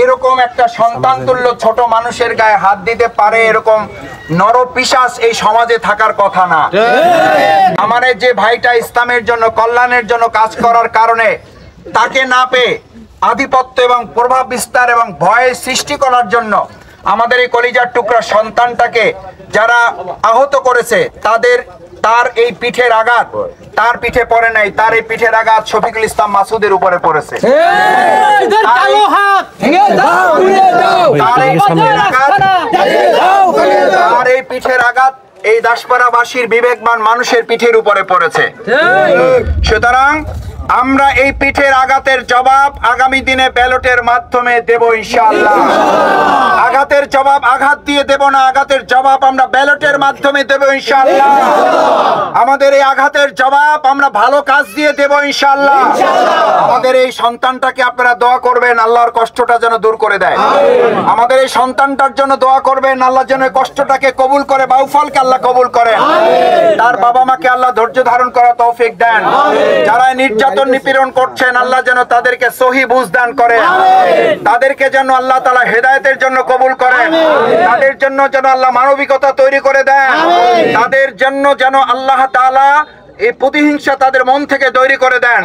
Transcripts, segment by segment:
এরকম একটা সন্তান তুল্য ছোট মানুষের গায়ে হাত দিতে পারে এরকম নরপিশাচ এই সমাজে থাকার কথা না। আমাদের যে ভাইটা ইসলামের জন্য কল্যাণের জন্য কাজ করার কারণে তাকে না পেয়ে আধিপত্য এবং প্রভাব বিস্তার এবং ভয় সৃষ্টি করার জন্য আমাদের এই কলিজার টুকরা সন্তানটাকে যারা আহত করেছে তার এই পিঠের আঘাত তার পিঠে পড়ে নাই, তার এই পিঠের আঘাত শফিকুল ইসলাম মাসুদের উপরে পড়েছে। আর এই পিঠের আঘাত এই দাসপাড়াবাসীর বিবেকবান মানুষের পিঠের উপরে পড়েছে। সুতরাং আমরা এই পিঠের আঘাতের জবাব আগামী দিনে ব্যালটের মাধ্যমে দেব ইনশাআল্লাহ। আঘাতের জবাব আঘাত দিয়ে দেব না, আঘাতের জবাব আমরা ব্যালটের মাধ্যমে দেব ইনশাআল্লাহ। আমাদের এই আঘাতের জবাব আমরা ভালো কাজ দিয়ে দেব ইনশাআল্লাহ। আমাদের এই সন্তানটাকে আপনারা দোয়া করবেন আল্লাহর কষ্টটা যেন দূর করে দেয়। আমাদের এই সন্তানটার জন্য দোয়া করবেন আল্লাহ যেন কষ্টটাকে কবুল করে, বাউফলকে আল্লাহ কবুল করেন। তার বাবা মাকে আল্লাহ ধৈর্য ধারণ করার তৌফিক দেন। যারা নির্যাতন নিপীড়ন করছেন আল্লাহ যেন তাদেরকে সহি বুঝ দান করেন। তাদেরকে যেন আল্লাহ তাআলা হেদায়েতের জন্য কবুল করেন। তাদের জন্য যেন আল্লাহ মানবিকতা তৈরি করে দেন। তাদের জন্য যেন আল্লাহ তাআলা এই প্রতিহিংসা তাদের মন থেকে তৈরি করে দেন।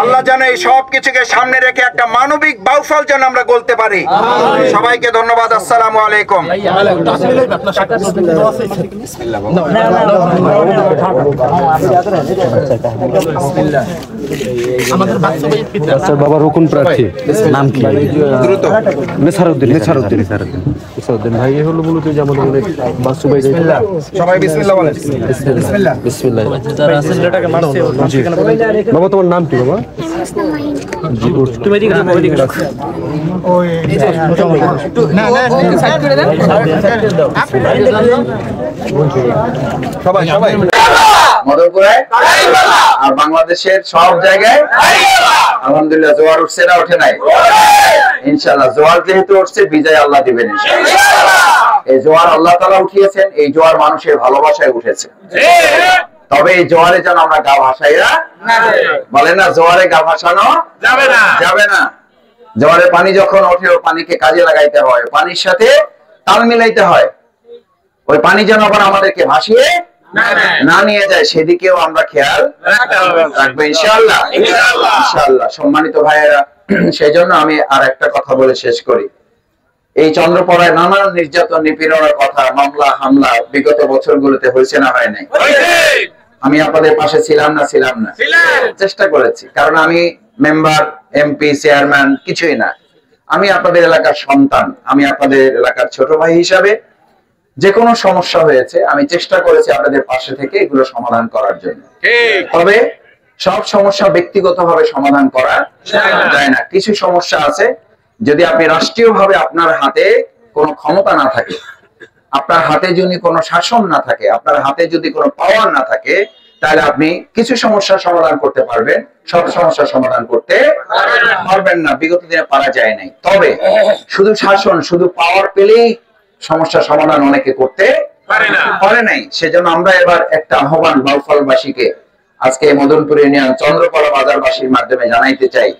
আল্লাহ যেন এই সব কিছুকে সামনে রেখে একটা মানবিক বাউফল যেন আমরা বলতে পারি। সবাইকে ধন্যবাদ। আসসালামু আলাইকুম। আমাদের বাবা রকুন প্রার্থী নাম কি? নেসারউদ্দিন ভাই হলো মূলত যে আমাদের অনেক বাস্তু ভাই সবাই বিসমিল্লাহ বলেন। বিসমিল্লাহ বিসমিল্লাহ। বাবা তোমার নাম কি বাবা? তুমি এদিকে রাখো, ওইদিকে রাখো। সবাই মদনপুরে আর বাংলাদেশের সব জায়গায় আলহামদুলিল্লাহ জোয়ার উঠছে না ওঠে নাই? ইনশাআল্লাহ জোয়ার যেহেতু উঠছে বিজয় আল্লাহ দিবেন ইনশাআল্লাহ। এই জোয়ার আল্লাহ তাআলা উঠিয়েছেন, এই জোয়ার মানুষের ভালোবাসায় উঠেছে। তবে এই জোয়ারে যেন আমরা গা ভাসাইয়া বলে না, জোয়ারে গা ভাসানো যাবে না, যাবে না। জোয়ারের পানি যখন ওঠে ওই পানিকে কাজে লাগাইতে হয়, পানির সাথে তাল মিলাইতে হয়। ওই পানি যেন আবার আমাদেরকে ভাসিয়ে না নিয়ে যায় সেদিকেও আমরা খেয়াল রাখবো ইনশাআল্লাহ। ইনশাআল্লাহ সম্মানিত ভাইয়েরা, সেই জন্য আমি আর একটা কথা বলে শেষ করি। এই চন্দ্রপড়ায় নানান নির্যাতন নিপীড়নের কথা, মামলা হামলা বিগত বছরগুলোতে হয়েছে না হয় নাই? আমি আপনাদের পাশে ছিলাম না? ছিলাম না? চেষ্টা করেছি, কারণ আমি মেম্বার, এমপি, চেয়ারম্যান কিছুই না। আমি আপনাদের এলাকার সন্তান, আমি আপনাদের এলাকার ছোট ভাই হিসাবে যে কোনো সমস্যা হয়েছে আমি চেষ্টা করেছি আপনাদের পাশে থেকে এগুলো সমাধান করার জন্য। তবে সব সমস্যা ব্যক্তিগতভাবে সমাধান করা যায় না। কিছু সমস্যা আছে যদি আপনি রাষ্ট্রীয়ভাবে আপনার হাতে কোনো ক্ষমতা না থাকে, আপনার হাতে যদি কোনো শাসন না থাকে, আপনার হাতে যদি কোনো পাওয়ার না থাকে, তাহলে আপনি কিছু সমস্যার সমাধান করতে পারবেন, সব সমস্যার সমাধান করতে পারবেন না। বিগত দিনে পারা যায় নাই। তবে শুধু শাসন, শুধু পাওয়ার পেলেই সমস্যার সমাধান অনেকে করতে পারে নাই। সেজন্য আমরা এবার একটা আহ্বান বাউফলবাসীকে আজকে মদনপুর ইউনিয়ন চন্দ্রপাড়া বাজারবাসীর মাধ্যমে জানাইতে চাই।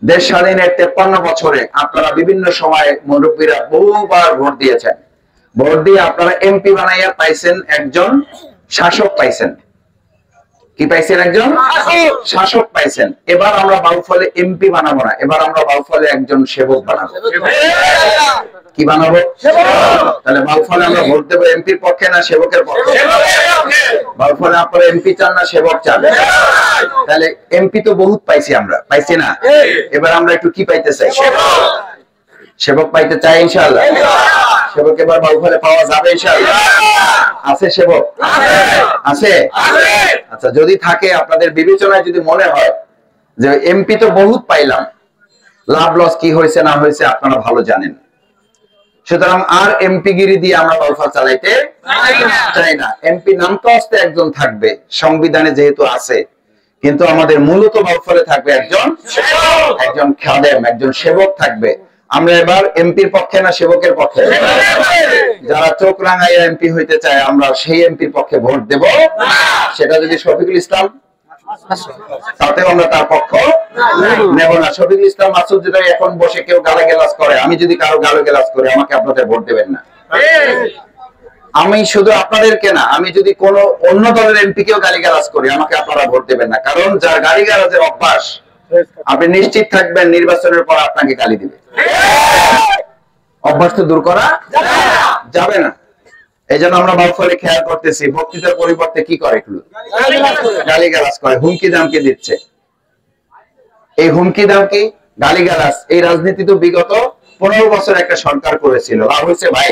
দেশ স্বাধীনের 53 বছরে আপনারা বিভিন্ন সময় মুরব্বীরা বহুবার ভোট দিয়েছেন। ভোট দিয়ে আপনারা এমপি বানাইয়া পাইছেন একজন শাসক পাইছেন। কি পাইছেন? একজন শাসক পাইছেন। এবার আমরা বাউফলে এমপি বানাবো না, এবার আমরা বাউফলে একজন সেবক বানাবো। কি বানাবো? তাহলে বাউফলে আমরা ভোট দেবো এমপির পক্ষে না সেবকের পক্ষে? বাউফলে আপনারা এমপি চান না সেবক চান? তাহলে এমপি তো বহুত পাইছি আমরা, পাইছি না? এবার আমরা একটু কি পাইতে চাই? সেবক পাইতে চাই ইনশাআল্লাহ। সেবক এবার বাউফলে পাওয়া যাবে ইনশাআল্লাহ। আছে সেবক? আছে? আচ্ছা, যদি থাকে আপনাদের বিবেচনায় যদি মনে হয় যে এমপি তো বহুত পাইলাম, লাভ লস কি হয়েছে না হয়েছে আপনারা ভালো জানেন, সুতরাং আর এমপি গিরি দিয়ে আমরা বাউফল চালাইতে চাই না। এমপি নাম তো আসতে একজন থাকবে, সংবিধানে যেহেতু আছে, কিন্তু আমাদের মূলত বাউফলে থাকবে একজন খাদেম, একজন সেবক থাকবে। আমরা এবার এমপির পক্ষে না সেবকের পক্ষে? যারা চোখ রাঙাইয়া এমপি হইতে চায় আমরা সেই এমপির পক্ষে ভোট দেব। সেটা যদি শফিকুল ইসলাম, তাতেও আমরা তার পক্ষ নেব না। শফিকুল ইসলাম মাসুদ যদি এখন বসে কেউ গালাগালাজ করে, আমি যদি কারো গালাগালাজ করি, আমাকে আপনাদের ভোট দেবেন না। আমি শুধু আপনাদেরকে না, আমি যদি কোন অন্য দলের এমপি কেও গালিগালাজ করি, আমাকে আপনারা ভোট দেবেন না। কারণ যার গালিগালাজের অভ্যাস, আপনি নিশ্চিত থাকবেন নির্বাচনের পর আপনাকে গালি দিবে। অভ্যাস তো দূর করা যাবে না। এই জন্য আমরা বাউফলে খেয়াল করতেছি, বক্তৃতার পরিবর্তে কি করে, গালিগালাজ করে, হুমকি দামকি দিচ্ছে। এই হুমকি দামকি গালিগালাজ, এই রাজনীতি তো বিগত 15 বছর একটা সরকার করেছিল। লাভ হয়েছে ভাই?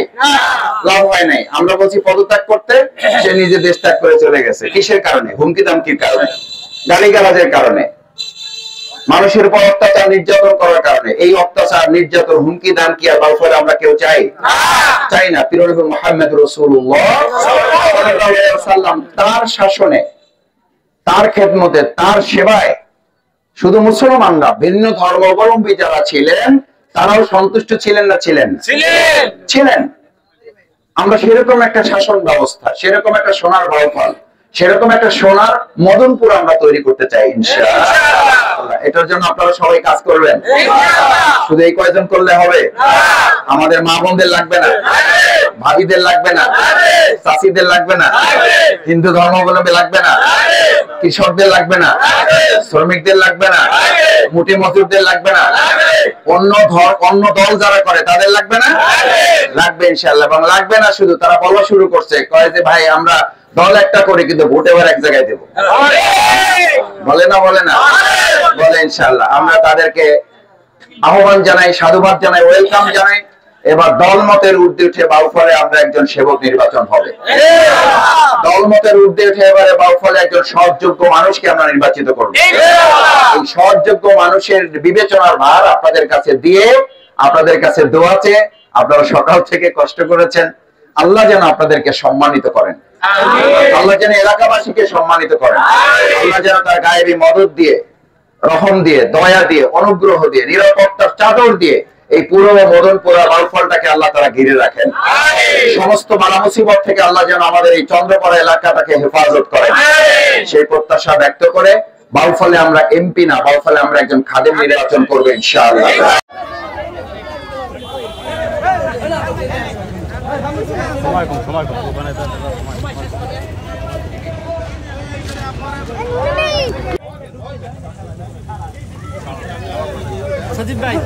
লাভ হয় নাই। আমরা বলছি পদত্যাগ করতে, সে নিজে দেশ ত্যাগ করে চলে গেছে। কিসের কারণে? হুমকি দামকির কারণে, গালিগালাজের কারণে, মানুষের উপর অত্যাচার নির্যাতন করার কারণে। এই অত্যাচার নির্যাতন, হুমকি দামকি আর বাউফলে আমরা কেউ চাই না। প্রিয় নবী মুহাম্মদ রাসূলুল্লাহ সাল্লাল্লাহু আলাইহি ওয়াসাল্লাম তার শাসনে, তার খেদমতে, তার সেবায় শুধু মুসলমানরা, ভিন্ন ধর্মাবলম্বী যারা ছিলেন তারাও সন্তুষ্ট ছিলেন না? ছিলেন। আমরা সেরকম একটা শাসন ব্যবস্থা, সেরকম একটা সোনার বাউফল, সেরকম একটা সোনার মদনপুর আমরা তৈরি করতে চাই ইনশাআল্লাহ। এটার জন্য আপনারা সবাই কাজ করবেন। শুধু এই কয়জন করলে হবে? আমাদের মা বোনদের লাগবে না, ভাবিদের লাগবে না, চাষিদের লাগবে না, হিন্দু ধর্মাবলম্বী লাগবে না, কৃষকদের লাগবে না, শ্রমিকদের লাগবে না, মুঠি মজুরদের লাগবে না, অন্য দল যারা করে তাদের লাগবে না? লাগবে ইনশাআল্লাহ। এবং লাগবে না শুধু, তারা বলা শুরু করছে, কয় যে ভাই আমরা দল একটা করে কিন্তু ভোট এবার এক জায়গায় দেবো। বলে না? বলে ইনশাআল্লাহ। আমরা তাদেরকে আহ্বান জানাই, সাধুবাদ জানাই, ওয়েলকাম জানাই। এবার দলমতের ঊর্ধ্বে উঠে বাউফলে আমরা একজন সেবক নির্বাচন হবে। দলমতের ঊর্ধ্বে উঠে এবারে বাউফলে একজন সৎযোগ্য মানুষকে আমরা নির্বাচিত করব। এই সৎযোগ্য মানুষের বিবেচনার ভার আপনাদের কাছে দিয়ে, আপনাদের কাছে দোয়া চেয়ে, আপনারা সকাল থেকে কষ্ট করেছেন, আল্লাহ যেন আপনাদেরকে সম্মানিত করেন, আল্লাহ যেন এলাকাবাসীকে সম্মানিত করেন, আল্লাহ যেন তার গায়েবী মদদ দিয়ে, রহম দিয়ে, দয়া দিয়ে, অনুগ্রহ দিয়ে, নিরাপত্তার চাদর দিয়ে এই পুরো মদনপুরা বাউফলটাকে আল্লাহ তারা ঘিরে রাখেন। সমস্ত বালা মুসিবত থেকে আল্লাহ যেন আমাদের এই চন্দ্রপাড়া এলাকাটাকে হেফাজত করেন, সেই প্রত্যাশা ব্যক্ত করে বাউফলে আমরা এমপি না, বাউফলে আমরা একজন খাদেম নির্বাচন করবো ইনশাআল্লাহ। সজিব ভাই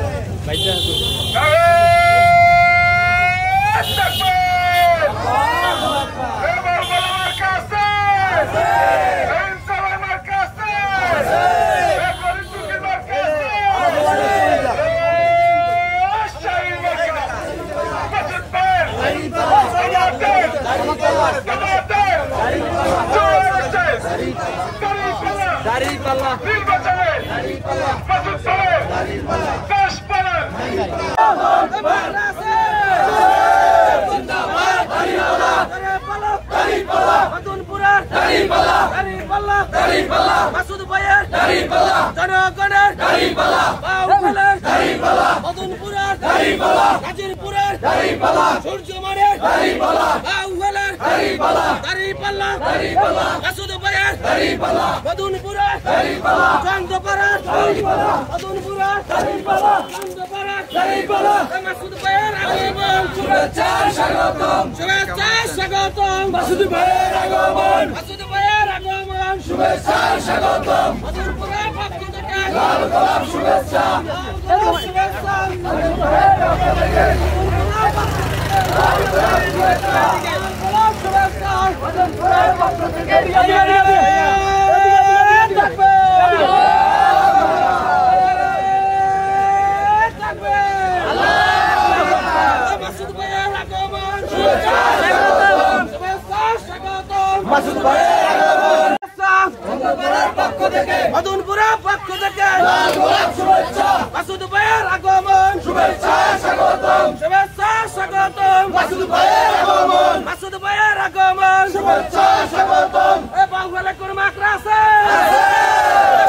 মাসুদ ভাইয়ের জনগণের মদনপুরের গাজীপুরের সূর্যমানের মাসুদ ভাইয়ের মদনপুরের চন্দ্রপাড়ার মদনপুরের চন্দ্রপাড়ার মাসুদ ভাইয়ের আগমন, শুভেচ্ছা স্বাগতম, শুভেচ্ছা স্বাগতম, মাসুদ ভাইয়ের আগমন, মাসুদ ভাইয়ের আগমন, শুভেচ্ছা স্বাগতম, মদনপুরের পক্ষ থেকে লাল গোলাপ শুভেচ্ছা, শুভেচ্ছা মদনপুরের পক্ষ থেকে মাসুদ ভাইয়ের আগমন, মদনপুরের পক্ষ থেকে লাল গোলাপ শুভেচ্ছা, মাসুদ ভাইয়ের আগমন, শুভেচ্ছা স্বাগতম, শুভেচ্ছা স্বাগতম, মাসুদ ভাইয়ের আগমন, মাসুদ ভাইয়ের আগমন, শুভেচ্ছা স্বাগতম। এ বাউফলে কোন মাকড়া আছে?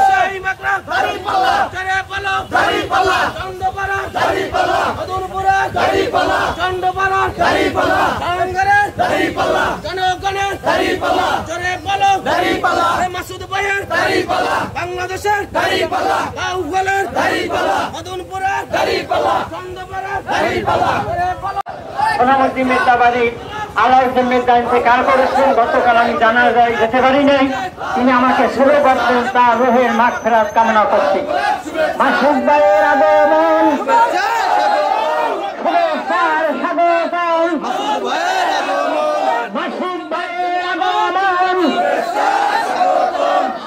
সেই মাকড়া দাড়িপাল্লা, চারিপাল্লা দাড়িপাল্লা, চন্দ্রপাড়া দাড়িপাল্লা, মদনপুরা দাড়িপাল্লা, চন্দ্রপাড়া দাড়িপাল্লা, টাঙ্গাইলের দাড়িপাল্লা, জনগণের দাড়িপাল্লা, জোরে বলো দাড়িপাল্লা। মাসুদ ভাই ভাইয়ের দাড়িপাল্লা, বাংলাদেশের দাড়িপাল্লা, বাউফলের দাড়িপাল্লা, মদনপুরের দাড়িপাল্লা, চন্দ্রপাড়ার দাড়িপাল্লা। সোনামুদ্দিন মির্জাবাড়ি আলাউদ্দিন মির্জা ইন্তেকাল করেছেন। গতকাল আমি জানাজায় যেতে পারি নাই। তিনি আমাকে শুরু করতেন, তার রুহের মাগফিরাত কামনা করছি। মাসুদ ভাইয়ের আগমন, শুভেচ্ছার স্বাগতম। মাসুদ ভাইয়ের আগমন,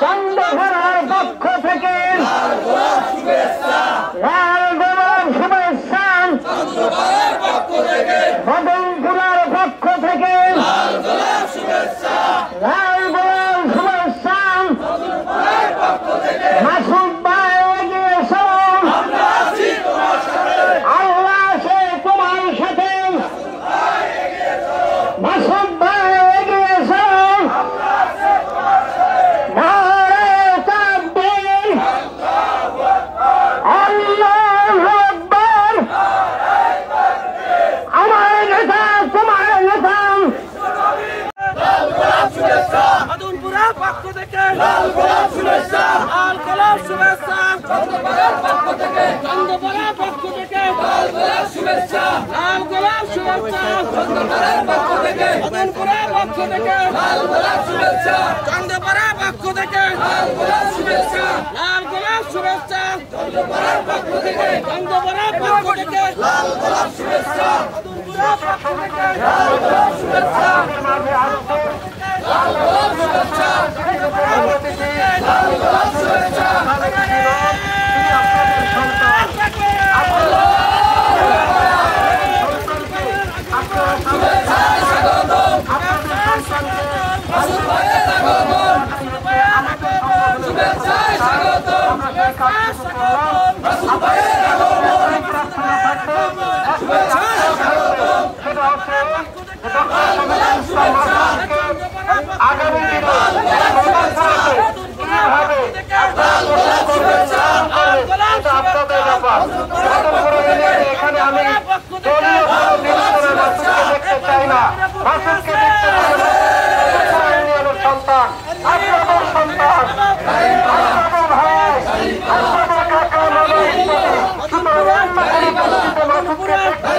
চন্দ্রধারার পক্ষ থেকে লাল গোলাপ শুভেচ্ছা, মদনপুরের পক্ষ থেকে লাল গোলাপ শুভেচ্ছা, মাসুদ ভাই এগিয়েছেন, আল্লাহ সে তোমার সাথে। মাসুদ ভাই এগিয়েছেন, নারে তাকবীর, আল্লাহু আকবার। আমার নেতা তোমার নেতা, মদনপুরের পক্ষ থেকে লাল গোলাপ শুভেচ্ছা, লাল গোলাপ শুভেচ্ছা, চন্দ্রপাড়ার পক্ষ থেকে, চন্দ্রপাড়ার পক্ষ থেকে লাল গোলাপ শুভেচ্ছা, লাল গোলাপ শুভেচ্ছা, চন্দ্রপাড়ার পক্ষ থেকে, মদনপুরের পক্ষ থেকে লাল গোলাপ শুভেচ্ছা, চন্দ্রপাড়ার পক্ষ থেকে লাল গোলাপ শুভেচ্ছা, লাল গোলাপ শুভেচ্ছা, চন্দ্রপাড়ার পক্ষ থেকে, চন্দ্রপাড়ার পক্ষ থেকে লাল গোলাপ শুভেচ্ছা, মদনপুরের পক্ষ থেকে লাল গোলাপ শুভেচ্ছা, লাল গোলাপ শুভেচ্ছা, লাল গোলাপ শুভেচ্ছা। মাসুদ ভাইয়ের আগমন, শুভেচ্ছায় স্বাগতম, মাসুদ ভাইয়ের আগমন, শুভেচ্ছায় স্বাগতম, লাল গোলাপ শুভেচ্ছা, আগামী দিনে লাল গোলাপ শুভেচ্ছা, আপনাদের ব্যাপার। এখানে আমি দলীয় দেখতে চাই না, মাসুদকে দেখতে চাই না। সন্তান, আপনাদের সন্তান, আপনাদের ভাই, আপনাদের কাকা, মাসুদকে দেখতে